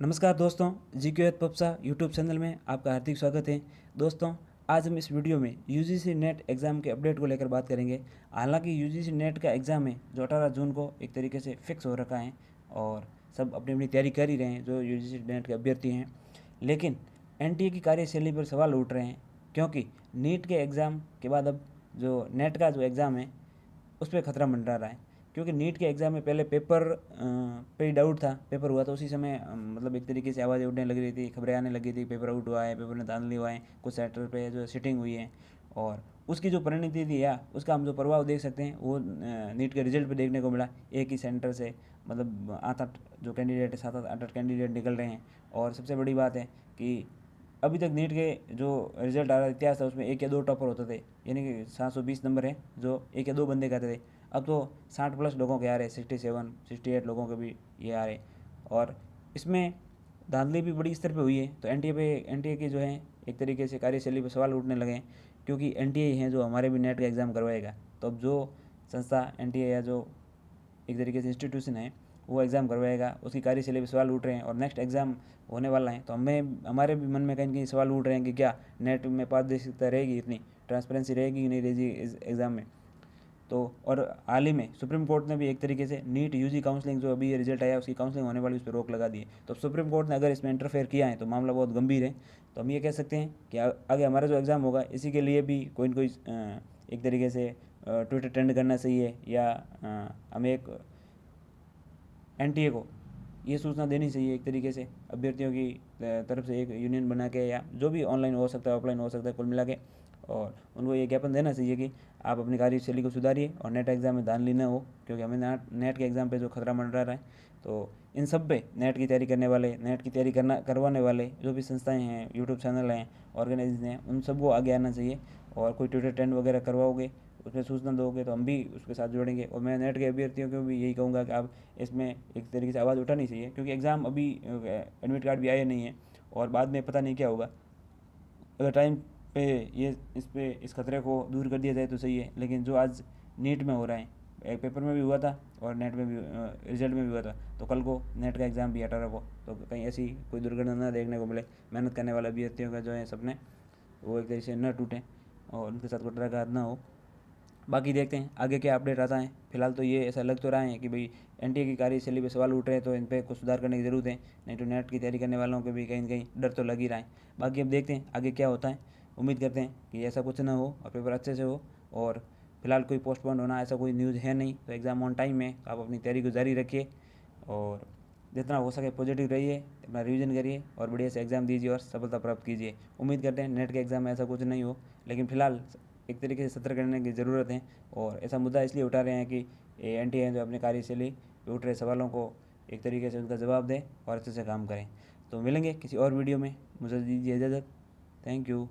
नमस्कार दोस्तों, GK. पप्सा YouTube channel में आपका हार्दिक स्वागत है। दोस्तों, आज हम इस वीडियो में यूजीसी नेट एग्ज़ाम के अपडेट को लेकर बात करेंगे। हालांकि यूजीसी नेट का एग्ज़ाम है जो 18 जून को एक तरीके से फिक्स हो रखा है और सब अपनी अपनी तैयारी कर ही रहे हैं जो यूजीसी नेट के अभ्यर्थी हैं। लेकिन एनटीए की कार्यशैली पर सवाल उठ रहे हैं, क्योंकि नीट के एग्ज़ाम के बाद अब जो नेट का जो एग्ज़ाम है उस पर खतरा मंडरा रहा है। क्योंकि नीट के एग्ज़ाम में पहले पेपर पे ही डाउट था, पेपर हुआ तो उसी समय मतलब एक तरीके से आवाज़ें उठने लग रही थी, खबरें आने लगी थी, पेपर आउट हुआ है, पेपर में धांधली हुआ है, कुछ सेंटर पे जो सिटिंग हुई है। और उसकी जो परिणति थी या उसका हम जो प्रभाव देख सकते हैं वो नीट के रिजल्ट पे देखने को मिला। एक ही सेंटर से मतलब 8-8 जो कैंडिडेट है, 7-7 8-8 कैंडिडेट निकल रहे हैं। और सबसे बड़ी बात है कि अभी तक नीट के जो रिजल्ट आ रहा इतिहास था उसमें 1 या 2 टॉपर होते थे, यानी कि 720 नंबर है जो 1 या 2 बंदे कहते थे। अब तो 60 प्लस लोगों के आ रहे, 67 68 लोगों के भी ये आ रहे। और इसमें धांधली भी बड़ी स्तर पे हुई है। तो एनटीए की जो है एक तरीके से कार्यशैली पर सवाल उठने लगे हैं, क्योंकि एनटीए ही है जो हमारे भी नेट का एग्ज़ाम करवाएगा। तो अब जो संस्था एनटीए या जो एक तरीके से इंस्टीट्यूशन है वो एग्ज़ाम करवाएगा, उसकी कार्यशैली पे सवाल उठ रहे हैं और नेक्स्ट एग्ज़ाम होने वाला है। तो हमें हमारे भी मन में कहीं ना कहीं सवाल उठ रहे हैं कि क्या नेट में पारदर्शिता रहेगी, इतनी ट्रांसपेरेंसी रहेगी कि नहीं रहेगी इस एग्ज़ाम में। तो और हाल ही में सुप्रीम कोर्ट ने भी एक तरीके से नीट यूजी काउंसलिंग जो अभी ये रिजल्ट आया उसकी काउंसलिंग होने वाली उस पर रोक लगा दी है। तो सुप्रीम कोर्ट ने अगर इसमें इंटरफेयर किया है तो मामला बहुत गंभीर है। तो हम ये कह सकते हैं कि आगे हमारा जो एग्ज़ाम होगा इसी के लिए भी कोई ना कोई एक तरीके से ट्विटर ट्रेंड करना चाहिए, या हमें एक एनटीए को ये सूचना देनी चाहिए एक तरीके से अभ्यर्थियों की तरफ से, एक यूनियन बना के, या जो भी ऑनलाइन हो सकता है ऑफलाइन हो सकता है कुल मिला के। और उनको ये ज्ञापन देना चाहिए कि आप अपनी कार्यशैली को सुधारिए और नेट एग्ज़ाम में धांधली न हो, क्योंकि हमें नेट के एग्ज़ाम पे जो खतरा मंडरा रहा है। तो इन सब पे नेट की तैयारी करने वाले, नेट की तैयारी करवाने वाले जो भी संस्थाएं हैं, यूट्यूब चैनल हैं, ऑर्गेनाइजेशन हैं, उन सबको आगे आना चाहिए। और कोई ट्विटर ट्रेंड वगैरह करवाओगे, उसमें सूचना दोगे तो हम भी उसके साथ जुड़ेंगे। और मैं नेट के अभ्यर्थियों को भी यही कहूँगा कि आप इसमें एक तरीके से आवाज़ उठानी चाहिए, क्योंकि एग्ज़ाम अभी एडमिट कार्ड भी आए नहीं है और बाद में पता नहीं क्या होगा। अगर टाइम पे ये इस खतरे को दूर कर दिया जाए तो सही है। लेकिन जो आज नीट में हो रहा है, एक पेपर में भी हुआ था और नेट में भी रिजल्ट में भी हुआ था, तो कल को नेट का एग्ज़ाम भी 18 को, तो कहीं ऐसी कोई दुर्घटना न देखने को मिले। मेहनत करने वाले अभ्यर्थियों का जो है सपने वो एक तरीके से न टूटें और उनके साथ कुटराघात ना हो। बाकी देखते हैं आगे क्या अपडेट आता है। फिलहाल तो ये ऐसा लग तो रहा है कि भाई एनटीए की कार्यशैली पे सवाल उठ रहे हैं, तो इन पर कुछ सुधार करने की ज़रूरत है। नहीं तो नेट की तैयारी करने वालों को भी कहीं ना कहीं डर तो लग ही रहा है। बाकी अब देखते हैं आगे क्या होता है। उम्मीद करते हैं कि ऐसा कुछ ना हो और पेपर अच्छे से हो। और फिलहाल कोई पोस्टपोन होना ऐसा कोई न्यूज़ है नहीं, तो एग्ज़ाम ऑन टाइम है, तो आप अपनी तैयारी को जारी रखिए और जितना हो सके पॉजिटिव रहिए, अपना रिवीजन करिए और बढ़िया से एग्ज़ाम दीजिए और सफलता प्राप्त कीजिए। उम्मीद करते हैं नेट के एग्ज़ाम में ऐसा कुछ नहीं हो, लेकिन फ़िलहाल एक तरीके से सतर्क रहने की ज़रूरत है। और ऐसा मुद्दा इसलिए उठा रहे हैं कि एनटीए जो अपनी कार्यशैली पे उठ रहे सवालों को एक तरीके से उनका जवाब दें और अच्छे से काम करें। तो मिलेंगे किसी और वीडियो में, मुझे दीजिए इजाज़त। Thank you.